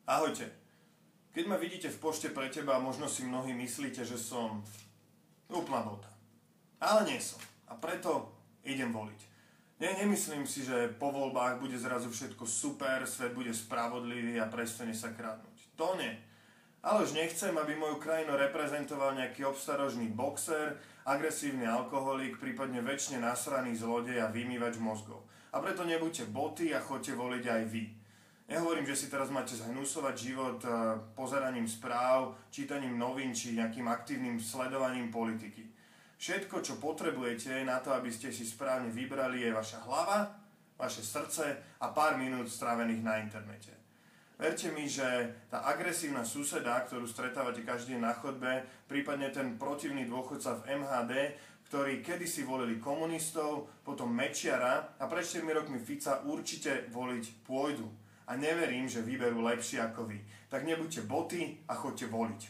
Ahojte. Keď ma vidíte v pošte pre teba, možno si mnohí myslíte, že som úplná bota. Ale nie som. A preto idem voliť. Nemyslím si, že po voľbách bude zrazu všetko super, svet bude spravodlivý a prestane sa kradnúť. To nie. Ale už nechcem, aby moju krajinu reprezentoval nejaký obstarožný boxer, agresívny alkoholik, prípadne väčšine nasraný zlodej a vymývač mozgov. A preto nebuďte boty a choďte voliť aj vy. Nehovorím, že si teraz máte zhnusovať život pozeraním správ, čítaním novín či nejakým aktívnym sledovaním politiky. Všetko, čo potrebujete na to, aby ste si správne vybrali, je vaša hlava, vaše srdce a pár minút strávených na internete. Verte mi, že tá agresívna suseda, ktorú stretávate každý deň na chodbe, prípadne ten protivný dôchodca v MHD, ktorí kedysi volili komunistov, potom Mečiara a pred 4 rokmi Fica určite voliť pôjdu. A neverím, že vyberú lepšie ako vy. Tak nebuďte boty a choďte voliť.